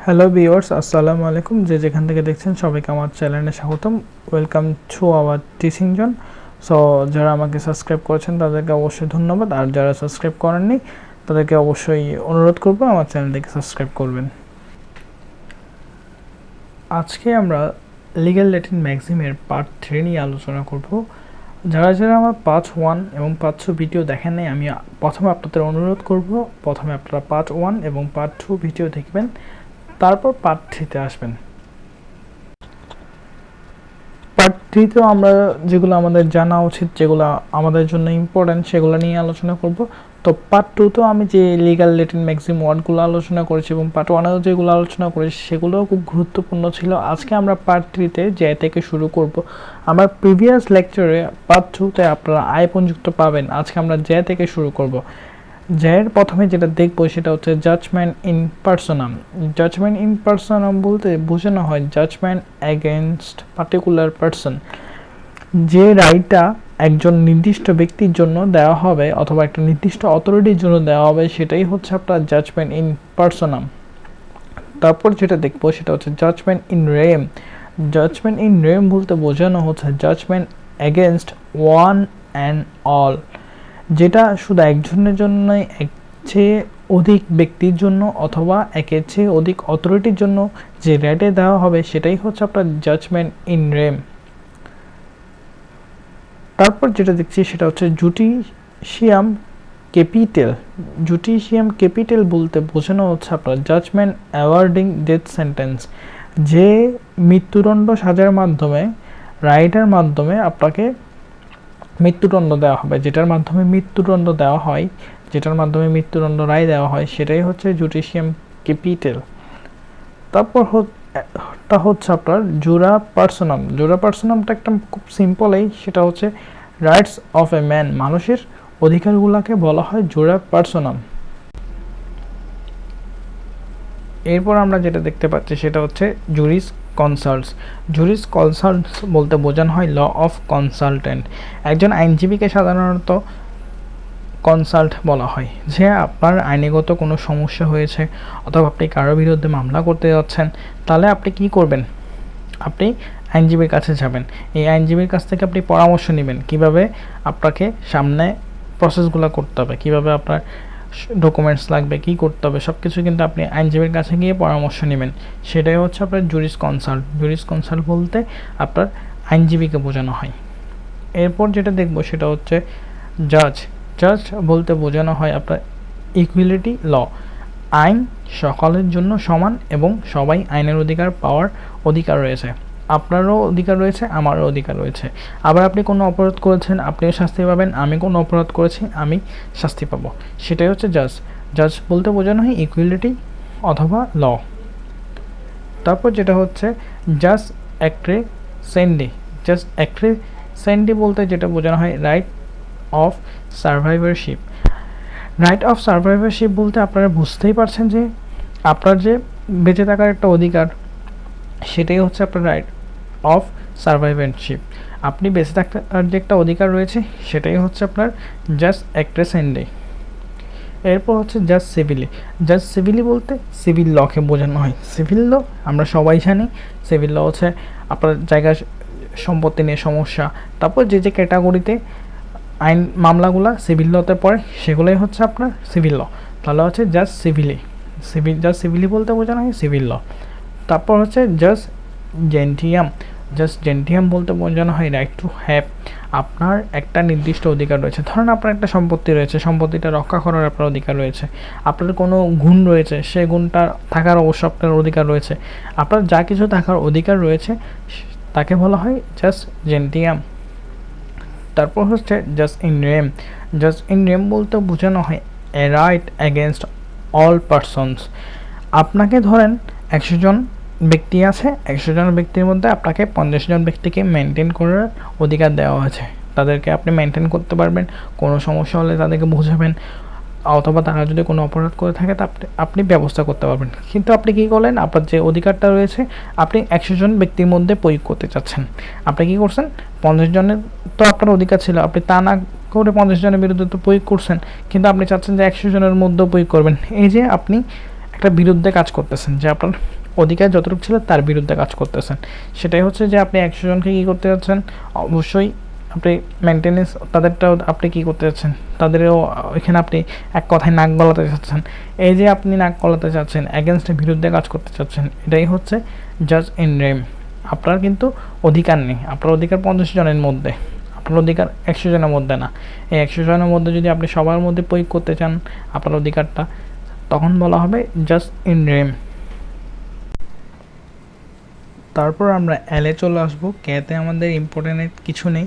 Hello viewers, আসসালামু আলাইকুম। যে যেখান থেকে দেখছেন সবাইকে আমার চ্যানেলে স্বাগতম। Welcome to our teaching zone. So যারা আমাকে সাবস্ক্রাইব করেছেন তাদেরকে অবশ্যই ধন্যবাদ, আর যারা সাবস্ক্রাইব করেননি তাদেরকে অবশ্যই অনুরোধ করব আমার চ্যানেলটিকে সাবস্ক্রাইব করবেন। আজকে আমরা লিগ্যাল ল্যাটিন ম্যাক্সিমের পার্ট 3 নিয়ে আলোচনা করব। যারা যারা আমার পার্ট 1 এবং পার্ট 2 ভিডিও দেখেন নাই, আমি প্রথমে আপনাদের অনুরোধ করব প্রথমে আপনারা পার্ট 1 এবং পার্ট 2 ভিডিও দেখবেন, তারপর পার্ট 3-তে আসবেন। পার্ট 3-তেও আমরা যেগুলো আমাদের জানা উচিত, যেগুলো আমাদের জন্য ইম্পর্ট্যান্ট, সেগুলো নিয়ে আলোচনা করব। তো পার্ট 2-তেও আমি যে লিগ্যাল ল্যাটিন ম্যাক্সিম ওয়ার্ডগুলো আলোচনা করেছি এবং পার্ট 1-এও যেগুলো আলোচনা করেছি সেগুলোও খুব গুরুত্বপূর্ণ ছিল। আজকে আমরা পার্ট 3-তে যে থেকে শুরু করব। আমার প্রিভিয়াস লেকচারে পার্ট 2-তে আপনারা আইপনযুক্ত পাবেন, আজকে আমরা যে থেকে শুরু করব। যের প্রথমে যেটা দেখব সেটা হচ্ছে জাজমেন্ট ইন পার্সোনাম। জাজমেন্ট ইন পার্সোনাম বলতে বোঝানো হয় জাজমেন্ট অ্যাগেনস্ট পার্টিকুলার পার্সন। যে রায়টা একজন নির্দিষ্ট ব্যক্তির জন্য দেওয়া হবে অথবা একটা নির্দিষ্ট অথরিটির জন্য দেওয়া হবে, সেটাই হচ্ছে আপনার জাজমেন্ট ইন পার্সোনাম। তারপর যেটা দেখবো সেটা হচ্ছে judgement in rem. Judgement in rem বলতে বোঝানো হচ্ছে judgement against one and all, যেটা শুধু একজনের জন্যই, এক চেয়ে অধিক ব্যক্তির জন্য অথবা একের চেয়ে অধিক অথরিটির জন্য যে রেটে দেওয়া হবে সেটাই হচ্ছে আপনার জাজমেন্ট ইন রেম। তারপর যেটা দেখছি সেটা হচ্ছে জুডিশিয়াম ক্যাপিটাল। জুডিশিয়াম ক্যাপিটাল বলতে বোঝানো হচ্ছে আপনার জাজমেন্ট অ্যাওয়ার্ডিং ডেথ সেন্টেন্স। যে মৃত্যুদণ্ড সাজার মাধ্যমে, রাইটের মাধ্যমে আপনাকে মৃত্যুদণ্ড দেওয়া হবে, যেটার মাধ্যমে মৃত্যুদণ্ড দেওয়া হয়, যেটার মাধ্যমে মৃত্যুদণ্ড রায় দেওয়া হয়, সেটাই হচ্ছে জুডিশিয়াম ক্যাপিটাল। তারপর তা হচ্ছে আপনার জুরা পার্সোনাম। জুরা পার্সোনামটা একটা খুব সিম্পলই, সেটা হচ্ছে রাইটস অফ এ ম্যান। মানুষের অধিকারগুলোকে বলা হয় জুরা পার্সোনাম। এরপর আমরা যেটা দেখতে পাচ্ছি সেটা হচ্ছে জুরিস কনসাল্টস। জুরিস কনসাল্টস বলতে বোঝানো হয় ল অফ কনসালটেন্ট। একজন আইনজীবীকে সাধারণত কনসাল্ট বলা হয়। যে আপনার আইনগত কোনো সমস্যা হয়েছে অথবা আপনি কারোর বিরুদ্ধে মামলা করতে যাচ্ছেন, তাহলে আপনি কি করবেন? আপনি আইনজীবীর কাছে যাবেন। এই আইনজীবীর কাছ থেকে আপনি পরামর্শ নেবেন কিভাবে আপনাকে সামনে প্রসেসগুলো করতে হবে, কিভাবে আপনার ডকুমেন্টস লাগবে, কি করতে হবে, সব কিছু কিন্তু আপনি আইনজীবীর কাছে গিয়ে পরামর্শ নেবেন। সেটাই হচ্ছে আপনার জুরিস কনসাল্ট। জুরিস কনসাল্ট বলতে আপনার আইনজীবীকে বোঝানো হয়। এরপর যেটা দেখব সেটা হচ্ছে জাজ। জাজ বলতে বোঝানো হয় আপনার ইকুয়ালিটি ল। আইন সকলের জন্য সমান এবং সবাই আইনের অধিকার পাওয়ার অধিকার রয়েছে। আপনারও অধিকার রয়েছে, আমারও অধিকার রয়েছে। আবার আপনি কোনো অপরাধ করেছেন, আপনিও শাস্তি পাবেন। আমি কোনো অপরাধ করেছি, আমি শাস্তি পাবো। সেটাই হচ্ছে জাজ। জাজ বলতে বোঝানো হয় ইকুয়ালিটি অথবা ল। তারপর যেটা হচ্ছে জাজ অ্যাক্ট্রেসেন্ডি। জাজ অ্যাক্ট্রেসেন্ডি বলতে যেটা বোঝানো হয় রাইট অফ সার্ভাইভারশিপ। রাইট অফ সার্ভাইভারশিপ বলতে আপনারা বুঝতেই পারছেন যে আপনার যে বেঁচে থাকার একটা অধিকার, সেটাই হচ্ছে আপনার রাইট অফ সার্ভাইভারশিপ। আপনি বেঁচে থাকার যে একটা অধিকার রয়েছে সেটাই হচ্ছে আপনার জাস্ট অ্যাক্ট্রেসেন্ডি। এরপর হচ্ছে জাস্ট সিভিলি। জাস্ট সিভিলি বলতে সিভিল লকে বোঝানো হয়। সিভিল ল আমরা সবাই জানি। সিভিল ল হচ্ছে আপনার জায়গা সম্পত্তি নিয়ে সমস্যা, তারপর যে যে ক্যাটাগরিতে আইন মামলাগুলো সিভিল লতে পড়ে সেগুলোই হচ্ছে আপনার সিভিল ল। তাহলে হচ্ছে জাস্ট সিভিলি। জাস্ট সিভিলি বলতে বোঝানো হয় সিভিল ল। তারপর হচ্ছে জাস্ট জেন্টিয়াম। জাস্ট জেন্টিয়াম বলতে বোঝানো হয় রাইট টু হ্যাভ। আপনার একটা নির্দিষ্ট অধিকার রয়েছে। ধরুন আপনার একটা সম্পত্তি রয়েছে, সম্পত্তিটা রক্ষা করার আপনার অধিকার রয়েছে। আপনার কোনো গুণ রয়েছে, সেই গুণটা থাকার অবশ্য আপনার অধিকার রয়েছে। আপনার যা কিছু থাকার অধিকার রয়েছে তাকে বলা হয় জাস্ট জেন্টিয়াম। তারপর হচ্ছে jus in rem. Jus in rem বলতে বোঝানো হয় a right against all persons. আপনাকে ধরেন 100 জন ব্যক্তি আছে, 100 জন ব্যক্তির মধ্যে আপনাকে 50 জন ব্যক্তিকে মেনটেন করার অধিকার দেওয়া হয়েছে। তাদেরকে আপনি মেনটেন করতে পারবেন, কোনো সমস্যা হলে তাদেরকে বোঝাবেন, অথবা তারা যদি কোনো অপরাধ করে থাকে তা আপনি ব্যবস্থা করতে পারবেন। কিন্তু আপনি কী করলেন? আপনার যে অধিকারটা রয়েছে আপনি 100 জন ব্যক্তির মধ্যে প্রয়োগ করতে চাচ্ছেন। আপনি কী করছেন? 50 জনের তো আপনার অধিকার ছিল, আপনি তা না করে 50 জনের বিরুদ্ধে তো প্রয়োগ করছেন, কিন্তু আপনি চাচ্ছেন যে 100 জনের মধ্যেও প্রয়োগ করবেন। এই যে আপনি একটা বিরুদ্ধে কাজ করতেছেন, যে আপনার অধিকার যতটুকু ছিল তার বিরুদ্ধে কাজ করতেছেন। সেটাই হচ্ছে যে আপনি 100 জনকে কী করতে যাচ্ছেন, অবশ্যই আপনি মেনটেনেন্স তাদেরটাও আপনি কী করতে যাচ্ছেন, তাদেরও এখানে আপনি এক কথায় নাক গলাতে চাচ্ছেন। এই যে আপনি নাক গলাতে চাচ্ছেন, অ্যাগেনস্টের বিরুদ্ধে কাজ করতে চাচ্ছেন, এটাই হচ্ছে জাজ ইন রেম। আপনার কিন্তু অধিকার নেই, আপনার অধিকার 50 জনের মধ্যে, আপনার অধিকার 100 জনের মধ্যে না। এই 100 জনের মধ্যে যদি আপনি সবার মধ্যে প্রয়োগ করতে চান আপনার অধিকারটা, তখন বলা হবে জাস্ট ইন রেম। তারপর আমরা এলে চলে আসবো। কেতে আমাদের ইম্পর্টেন্ট কিছু নেই,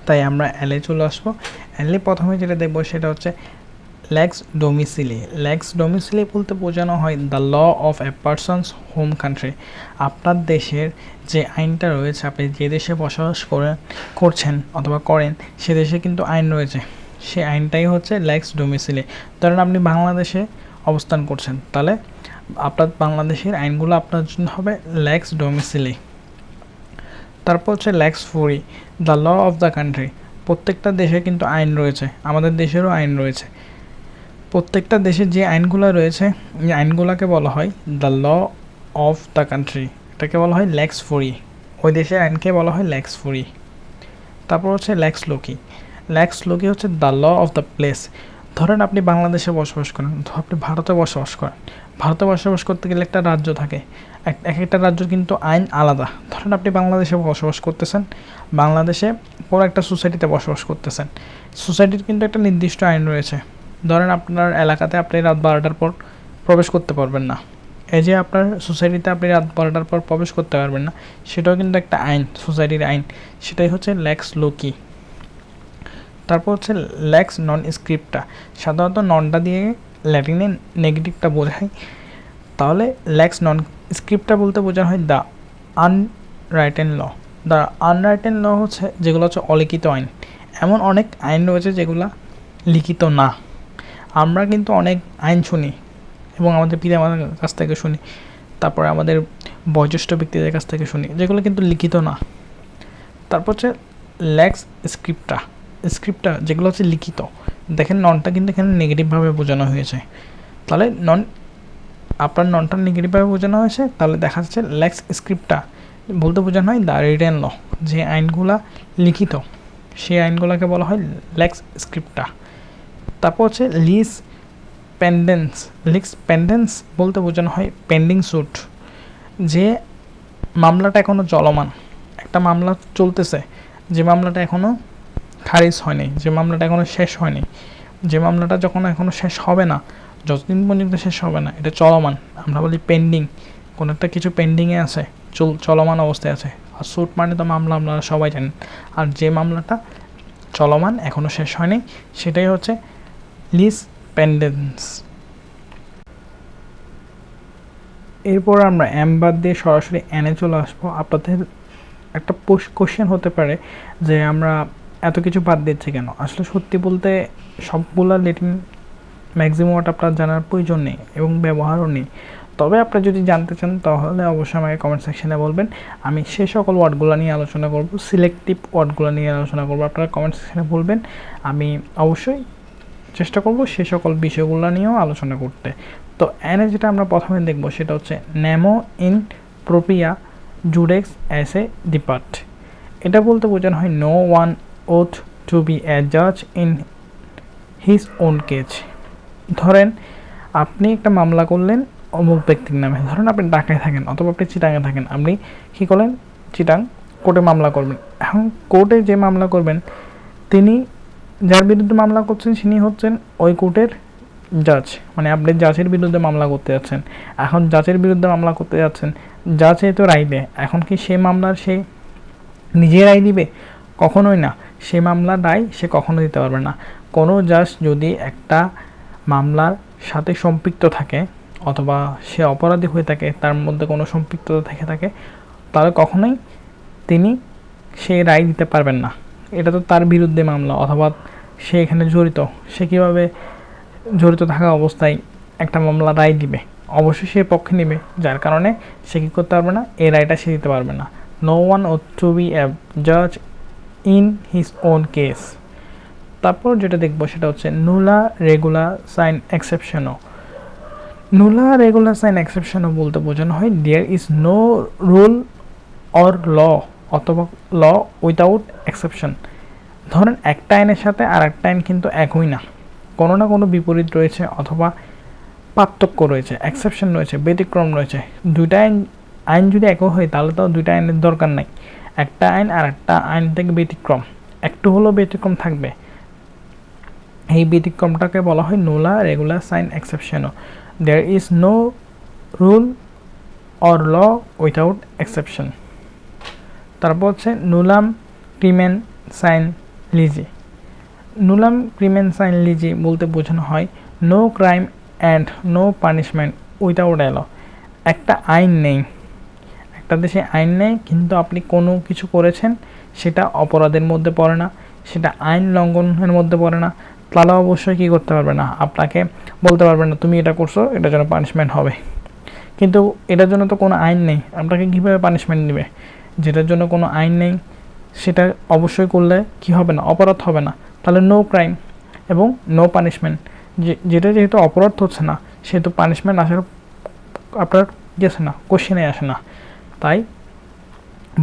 তাই আমরা এলে চলে আসবো। এলে প্রথমে যেটা দেখবো সেটা হচ্ছে লেক্স ডোমিসিলি। লেক্স ডোমিসিলি বলতে বোঝানো হয় the law of a person's home country. আপনার দেশের যে আইনটা রয়েছে, আপনি যে দেশে বসবাস করছেন অথবা করেন, সে দেশে কিন্তু আইন রয়েছে, সেই আইনটাই হচ্ছে লেক্স ডোমিসিলি। ধরেন আপনি বাংলাদেশে অবস্থান করছেন, তাহলে আপনার বাংলাদেশের আইনগুলো আপনার জন্য হবে লেক্স ডোমিসিলি। তারপর হচ্ছে lex fori, the law of the country. প্রত্যেকটা দেশে কিন্তু আইন রয়েছে, আমাদের দেশেরও আইন রয়েছে। প্রত্যেকটা দেশের যে আইনগুলো রয়েছে, এই আইনগুলোকে বলা হয় the law of the country, এটাকে বলা হয় লেক্স ফুরি। ওই দেশের আইনকে বলা হয় লেক্স ফুরি। তারপর হচ্ছে লেক্স লোকি। লেক্স লোকি হচ্ছে the law of the place. ধরেন আপনি বাংলাদেশে বসবাস করেন, আপনি ভারতে বসবাস করেন। ভারতে বসবাস করতে গেলে একটা রাজ্য থাকে, এক একটা রাজ্যের কিন্তু আইন আলাদা। ধরেন আপনি বাংলাদেশে বসবাস করতেছেন, বাংলাদেশে কোনো একটা সোসাইটিতে বসবাস করতেছেন, সোসাইটির কিন্তু একটা নির্দিষ্ট আইন রয়েছে। ধরেন আপনার এলাকাতে আপনি রাত 12টার পর প্রবেশ করতে পারবেন না, এই যে আপনার সোসাইটিতে আপনি রাত 12টার পর প্রবেশ করতে পারবেন না, সেটাও কিন্তু একটা আইন, সোসাইটির আইন, সেটাই হচ্ছে লেক্স লোকি। তারপর হচ্ছে লেক্স নন স্ক্রিপ্টা। সাধারণত ননটা দিয়ে ল্যাটিনে নেগেটিভটা বোঝায়, তাহলে লেক্স নন স্ক্রিপ্টা বলতে বোঝানো হয় দ্য আনরাইটেন ল। দ্য আনরাইটেন ল হচ্ছে যেগুলো হচ্ছে অলিখিত আইন। এমন অনেক আইন রয়েছে যেগুলো লিখিত না। আমরা কিন্তু অনেক আইন শুনি এবং আমাদের পিতামাতার কাছ থেকে শুনি, তারপরে আমাদের বয়োজ্যেষ্ঠ ব্যক্তিদের কাছ থেকে শুনি, যেগুলো কিন্তু লিখিত না। তারপর হচ্ছে লেক্স স্ক্রিপ্টা। স্ক্রিপ্টটা যেগুলো হচ্ছে লিখিত, দেখেন ননটা কিন্তু এখানে নেগেটিভভাবে বোঝানো হয়েছে, তাহলে নন আপনার ননটা নেগেটিভভাবে বোঝানো হয়েছে, তাহলে দেখা যাচ্ছে লেক্স স্ক্রিপ্টা বলতে বোঝানো হয় দ্য রিটেন ল। যে আইনগুলা লিখিত সেই আইনগুলোকে বলা হয় লেক্স স্ক্রিপ্টা। তারপর হচ্ছে লিস পেন্ডেন্স। লিস পেন্ডেন্স বলতে বোঝানো হয় পেন্ডিং স্যুট। যে মামলাটা এখনও চলমান, একটা মামলা চলতেছে, যে মামলাটা এখনও খারিজ হয়নি, যে মামলাটা এখনও শেষ হয়নি, যে মামলাটা যখন এখনও শেষ হবে না, যতদিন পর্যন্ত শেষ হবে না, এটা চলমান, আমরা বলি পেন্ডিং। কোনো একটা কিছু পেন্ডিংয়ে আছে, চলমান অবস্থায় আছে। আর স্যুট মানে তো মামলা, আপনারা সবাই জানেন। আর যে মামলাটা চলমান, এখনও শেষ হয়নি, সেটাই হচ্ছে লিস পেন্ডেন্স। এরপর আমরা এম বাদ দিয়ে সরাসরি এনে চলে আসবো। আপনাদের একটা কোশ্চেন হতে পারে যে আমরা এত কিছু বাদ দিচ্ছি কেন। আসলে সত্যি বলতে সবগুলা ল্যাটিন ম্যাক্সিমাম ওয়ার্ড আপনার জানার প্রয়োজন নেই এবং ব্যবহারও নেই। তবে আপনি যদি জানতে চান তাহলে অবশ্যই আমাকে কমেন্ট সেকশনে বলবেন, আমি সে সকল ওয়ার্ডগুলো নিয়ে আলোচনা করব, সিলেক্টিভ ওয়ার্ডগুলো নিয়ে আলোচনা করব। আপনারা কমেন্ট সেকশনে বলবেন, আমি অবশ্যই চেষ্টা করব সে সকল বিষয়গুলো নিয়েও আলোচনা করতে। তো এনে যেটা আমরা প্রথমে দেখব সেটা হচ্ছে নেমো ইন প্রোপ্রিয়া জুডেক্স অ্যাস এ ডিপার্ট। এটা বলতে বোঝানো হয় no one ought to be a জাজ ইন হিজ ওন কেজ। ধরেন আপনি একটা মামলা করলেন অমুক ব্যক্তির নামে, ধরেন আপনি ঢাকায় থাকেন অথবা আপনি চিটাঙে থাকেন, আপনি কী করলেন, চিটাং কোর্টে মামলা করবেন। এখন কোর্টে যে মামলা করবেন, তিনি যার বিরুদ্ধে মামলা করছেন তিনি হচ্ছেন ওই কোর্টের জাজ, মানে আপনি জাজের বিরুদ্ধে মামলা করতে যাচ্ছেন। এখন জাজের বিরুদ্ধে মামলা করতে যাচ্ছেন, জাজ তো রায় দেয়, এখন কি সে মামলার সে নিজে রায় দিবে? কখনোই না, সে মামলার রায় সে কখনো দিতে পারবে না। কোনো জাজ যদি একটা মামলার সাথে সম্পৃক্ত থাকে অথবা সে অপরাধী হয়ে থাকে, তার মধ্যে কোনো সম্পৃক্ততা থেকে থাকে, তাহলে কখনোই তিনি সে রায় দিতে পারবেন না। এটা তো তার বিরুদ্ধে মামলা, অথবা সে এখানে জড়িত, সে কীভাবে জড়িত থাকা অবস্থায় একটা মামলা রায় দিবে? অবশ্যই সে পক্ষে নেবে, যার কারণে সে কী করতে পারবে না, এই রায়টা সে দিতে পারবে না। No one ought to be a জাজ ইন হিজ ওন কেস। তারপর যেটা দেখবো সেটা হচ্ছে nulla regula sine exceptione. Nulla regular sine exceptione বলতে বোঝানো হয় there is no rule or law অথবা ল উইদাউট এক্সেপশন। ধরেন একটা আইনের সাথে আর একটা আইন কিন্তু একই না, কোনো না কোনো বিপরীত রয়েছে অথবা পার্থক্য রয়েছে, এক্সেপশন রয়েছে, ব্যতিক্রম রয়েছে। দুইটা আইন আইন যদি একই হয় তাহলে তো দুইটা আইনের দরকার নাই। একটা আইন আর একটা আইন থেকে ব্যতিক্রম, একটু হলেও ব্যতিক্রম থাকবে। এই ব্যতিক্রমটাকে বলা হয় নোলা রেগুলার সাইন এক্সেপশনও। There is no rule or law without exception. তারপর হচ্ছে nullum crimen sine lege. Nullum crimen sine lege বলতে বোঝানো হয় no crime and no punishment without a law. একটা আইন নেই, একটা দেশে আইন নেই, কিন্তু আপনি কোনো কিছু করেছেন সেটা অপরাধের মধ্যে পড়ে না, সেটা আইন লঙ্ঘনের মধ্যে পড়ে না, তাহলে অবশ্যই কী করতে পারবে না, আপনাকে বলতে পারবে না তুমি এটা করছো, এটার জন্য পানিশমেন্ট হবে। কিন্তু এটার জন্য তো কোনো আইন নেই, আপনাকে কীভাবে পানিশমেন্ট নেবে? যেটার জন্য কোনো আইন নেই সেটা অবশ্যই করলে কি হবে না, অপরাধ হবে না। তাহলে নো ক্রাইম এবং নো পানিশমেন্ট, যেটা যেহেতু অপরাধ হচ্ছে না সেহেতু পানিশমেন্ট আসার আপনার গেছে না, কোশ্চেনে আসে না। তাই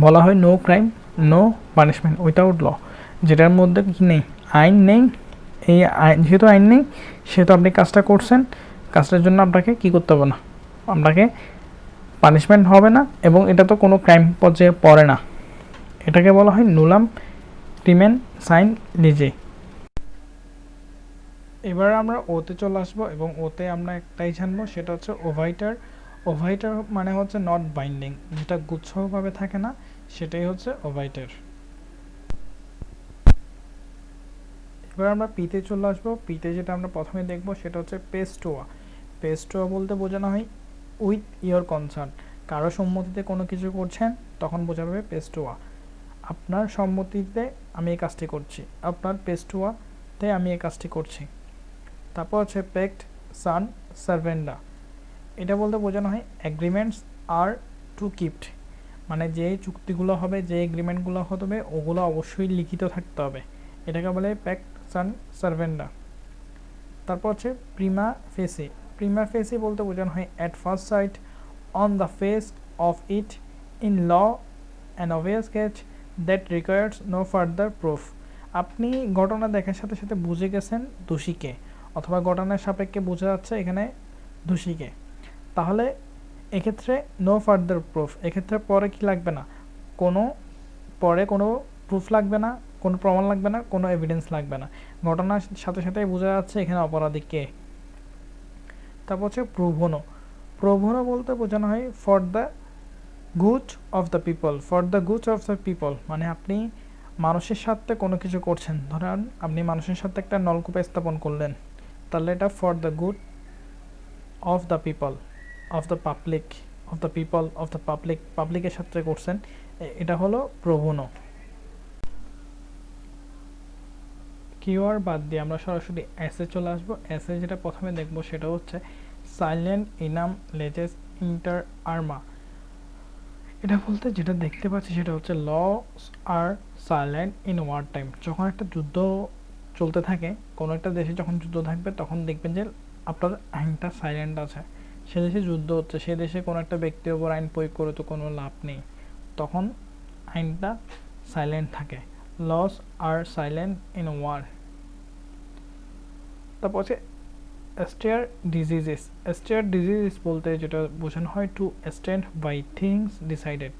বলা হয় no crime no punishment without law. যেটার মধ্যে কি নেই, আইন নেই। এই আইন যেহেতু আইন নেই সেহেতু আপনি কাজটা করছেন, কাজটার জন্য আপনাকে কি করতে হবে না, আপনাকে পানিশমেন্ট হবে না, এবং এটা তো কোনো ক্রাইম পর্যায়ে পড়ে না। এটাকে বলা হয় নুলাম ক্রিমেন সাইন লিজে। এবার আমরা ওতে চলে আসবো এবং ওতে আমরা একটাই জানবো, সেটা হচ্ছে ওভাইটার। ওভাইটার মানে হচ্ছে নট বাইন্ডিং, যেটা গুচ্ছভাবে থাকে না সেটাই হচ্ছে ওভাইটার। এবার আমরা পিতে চলে আসবো। পিতে যেটা আমরা প্রথমে দেখবো সেটা হচ্ছে পেস্টোয়া। পেস্টোয়া বলতে বোঝানো হয় উইথ ইয়োর কনসার্ট। কারো সম্মতিতে কোনো কিছু করছেন তখন বোঝাবে পেস্টোয়া। আপনার সম্মতিতে আমি এই কাজটি করছি, আপনার পেস্টোয়াতে আমি এই কাজটি করছি। তারপর হচ্ছে পেক্ট সান সার্ভেন্ডা। এটা বলতে বোঝানো হয় অ্যাগ্রিমেন্টস আর টু কিপ্ট, মানে যে চুক্তিগুলো হবে, যে এগ্রিমেন্টগুলো হবে ওগুলো অবশ্যই লিখিত থাকতে হবে। এটাকে বলে পেক্ট সান সার্ভেন্ডা। তারপর হচ্ছে প্রিমা ফেসি। প্রিমা ফেসি বলতে বোঝানো হয় at first sight, on the face of it, in law, an obvious sketch that requires no further proof. আপনি ঘটনা দেখার সাথে সাথে বুঝে গেছেন দোষীকে, অথবা ঘটনার সাপেক্ষে বোঝা যাচ্ছে এখানে দোষীকে, তাহলে এক্ষেত্রে নো ফার্দার প্রুফ, এক্ষেত্রে পরে কি লাগবে না, কোনো পরে কোনো প্রুফ লাগবে না, কোনো প্রমাণ লাগবে না, কোনো এভিডেন্স লাগবে না, ঘটনার সাথে সাথেই বোঝা যাচ্ছে এখানে অপরাধী কে। তারপর হচ্ছে প্রোভোনো। প্রোভোনো বলতে বোঝানো হয় for the good of the people. For the good of the people মানে আপনি মানুষের সাথে কোনো কিছু করছেন, ধরেন আপনি মানুষের সাথে একটা নলকূপ স্থাপন করলেন, তাহলে এটা for the good of the people, of the public, of the people, of the public, পাবলিকের সাথে করছেন, এটা হলো প্রোভোনো। কিওয়ার্ড বাদ দিয়ে আমরা সরাসরি এসে চলে আসবো। এসে যেটা প্রথমে দেখবো সেটা হচ্ছে সাইলেন্ট ইনাম লেজেস ইন্টার আর্মা। এটা বলতে যেটা দেখতে পাচ্ছি সেটা হচ্ছে laws are silent in war time. যখন একটা যুদ্ধ চলতে থাকে, কোনো একটা দেশে যখন যুদ্ধ থাকবে তখন দেখবেন যে আপনার আইনটা সাইলেন্ট আছে। সে দেশে যুদ্ধ হচ্ছে, সে দেশে কোনো একটা ব্যক্তির ওপর আইন প্রয়োগ করে তো কোনো লাভ নেই, তখন আইনটা সাইলেন্ট থাকে। Laws are silent in war. তারপর হচ্ছে স্টেয়ার ডিজিজেস। স্টেয়ার ডিজিজেস বলতে যেটা বোঝানো হয় to stand by things decided.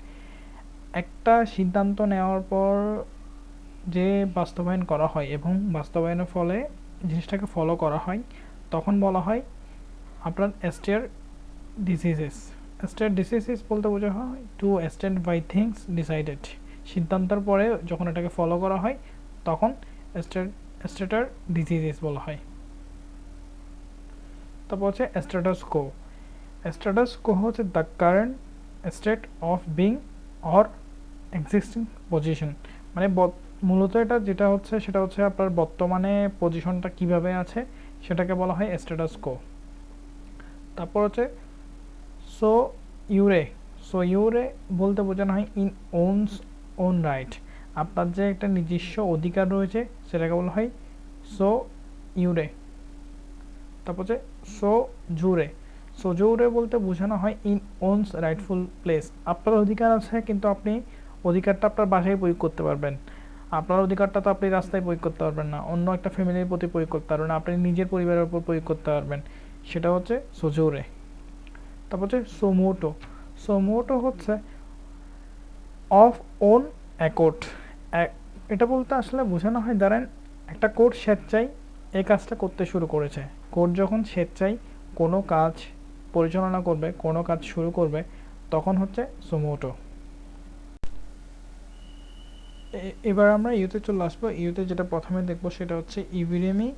একটা সিদ্ধান্ত নেওয়ার পর যে বাস্তবায়ন করা হয় এবং বাস্তবায়নের ফলে জিনিসটাকে ফলো করা হয়, তখন বলা হয় আপনার স্টেয়ার ডিজিজেস। স্টেয়ার ডিজিজেস বলতে বোঝা হয় to stand by things decided. সিদ্ধান্তের পরে যখন এটাকে ফলো করা হয় তখন স্টেটার ডিজিজেস বলা হয়। তারপর হচ্ছে স্ট্যাটাস কো। স্ট্যাটাস কো হচ্ছে the current state of being or existing position, মানে মূলত এটা যেটা হচ্ছে সেটা হচ্ছে আপনার বর্তমানে পজিশনটা কিভাবে আছে সেটাকে বলা হয় স্ট্যাটাস কো। তারপর হচ্ছে সো ইউরে। সো ইউরে বলতে বোঝানো হয় ইন ওনস ওন রাইট, আপনার যে একটা নিজস্ব অধিকার রয়েছে সেটাকে বলা হয় সো ইউরে। তারপর হচ্ছে সো জুরে। সোজোরে বলতে বোঝানো হয় ইন ওনস রাইটফুল প্লেস, আপনার অধিকার আছে কিন্তু আপনি অধিকারটা আপনার বাসায় প্রয়োগ করতে পারবেন। আপনার অধিকারটা তো আপনি রাস্তায় প্রয়োগ করতে পারবেন না, অন্য একটা ফ্যামিলির প্রতি প্রয়োগ করতে পারবেন না, আপনি নিজের পরিবারের উপর প্রয়োগ করতে পারবেন, সেটা হচ্ছে সোজোরে। তারপর হচ্ছে সোমোটো। সোমোটো হচ্ছে অফ ওন অ্যাকর্ড। এটা বলতে আসলে বোঝানো হয়, ধরেন একটা কোর্ট স্বেচ্ছায় এই কাজটা করতে শুরু করেছে। কোর্ট যখন স্বেচ্ছায় কোনো কাজ পরিচালনা করবে, কোনো কাজ শুরু করবে, তখন হচ্ছে সোমোটো। এবার আমরা ইউতে চলে আসবো। ইউতে যেটা প্রথমে দেখবো সেটা হচ্ছে ইভিরেমি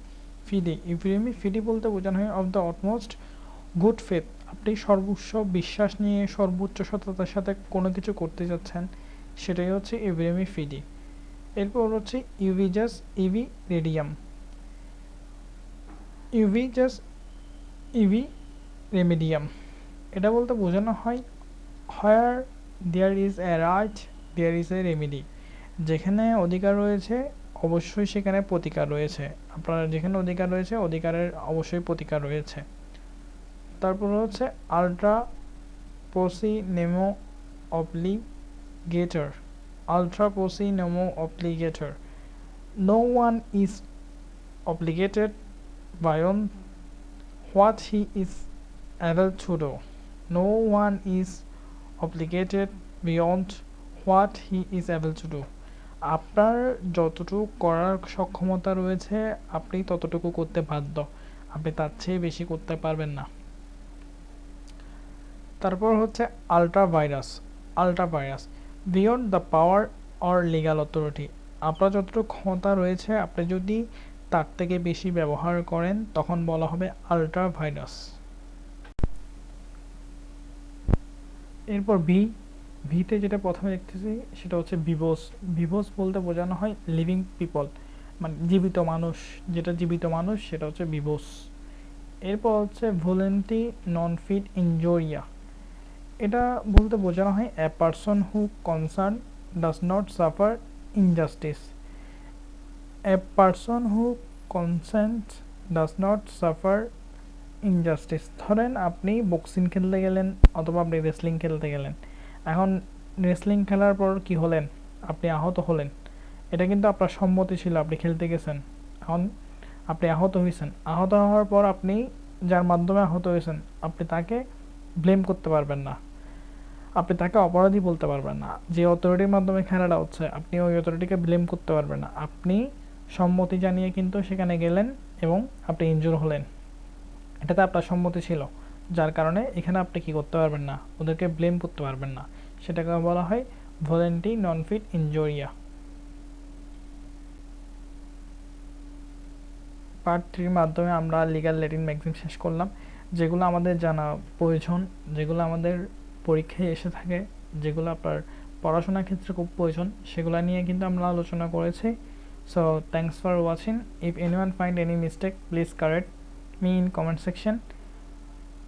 ফিডি। ইভিরেমি ফিডি বলতে বোঝানো হয় অফ দ্য অটমোস্ট গুড ফেথ, আপনি সর্বোচ্চ বিশ্বাস নিয়ে সর্বোচ্চ সততার সাথে কোনো কিছু করতে যাচ্ছেন, সেটাই হচ্ছে ইভিরেমি ফিডি। এরপর হচ্ছে ubi jus ibi remedium. Ubi jus ibi remedium, এটা বলতে বোঝানো হয় where there is a right there is a remedy, যেখানে অধিকার রয়েছে অবশ্যই সেখানে প্রতিকার রয়েছে, আপনার যেখানে অধিকার রয়েছে অধিকারের অবশ্যই প্রতিকার রয়েছে। তারপর হচ্ছে ultra posse nemo obligatur. Ultra posse nemo obligatur, no one is obligated beyond what he is able to do. No one is obligated beyond what he is able to do. আপনার যতটুকু করার সক্ষমতা রয়েছে আপনি ততটুকু করতে বাধ্য, আপনি তার চেয়ে বেশি করতে পারবেন না। তারপর হচ্ছে ultra virus. Ultra virus, beyond the power or legal authority, আপনার যতটুকু ক্ষমতা রয়েছে আপনি যদি তার থেকে বেশি ব্যবহার করেন তখন বলা হবে আলট্রা ভাইরাস। এরপর ভিতে যেটা প্রথমে দেখতেছি সেটা হচ্ছে ভিভোস। ভিভোস বলতে বোঝানো হয় লিভিং পিপল, মানে জীবিত মানুষ, যেটা জীবিত মানুষ সেটা হচ্ছে ভিভোস। এরপর হচ্ছে ভোলেন্টি নন ফিট ইনজোরিয়া, এটা বলতে বোঝানো হয় a person who concern does not suffer injustice. A person who consent does not suffer injustice, ধরেন আপনি বক্সিং খেলতে গেলেন অথবা আপনি রেসলিং খেলতে গেলেন, এখন রেসলিং খেলার পর কি হলেন, আপনি আহত হলেন, এটা কিন্তু আপনার সম্মতি ছিল, আপনি খেলতে গেছেন, এখন আপনি আহত হয়েছেন, আহত হওয়ার পর আপনি যার মাধ্যমে আহত হয়েছেন আপনি তাকে ব্লেম করতে পারবেন না, আপনি তাকে অপরাধী বলতে পারবেন না, যে অথরিটির মাধ্যমে খেলাটা হচ্ছে আপনি ওই অথরিটিকে ব্লেম করতে পারবেন না, আপনি সম্মতি জানিয়ে কিন্তু সেখানে গেলেন এবং আপনি ইনজুর হলেন, এটাতে আপনার সম্মতি ছিল, যার কারণে এখানে আপনি কি করতে পারবেন না, ওদেরকে ব্লেম করতে পারবেন না, সেটাকে বলা হয় ভলেন্টি নন ফিট ইনজুরিয়া। পার্ট 3 মাধ্যমে আমরা লিগ্যাল ল্যাটিন ম্যাক্সিম শেষ করলাম, যেগুলো আমাদের জানা প্রয়োজন, যেগুলো আমাদের পরীক্ষায় এসে থাকে, যেগুলো আপনার পড়াশোনার ক্ষেত্রে খুব প্রয়োজন, সেগুলো নিয়ে কিন্তু আমরা আলোচনা করেছি। So thanks for watching. If anyone find any mistake please correct me in comment section.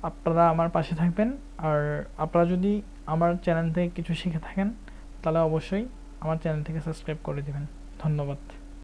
আপনারা আমার পাশে থাকবেন, আর আপনারা যদি আমার চ্যানেল থেকে কিছু শিখে থাকেন তাহলে অবশ্যই আমার চ্যানেল থেকে সাবস্ক্রাইব করে দেবেন। ধন্যবাদ।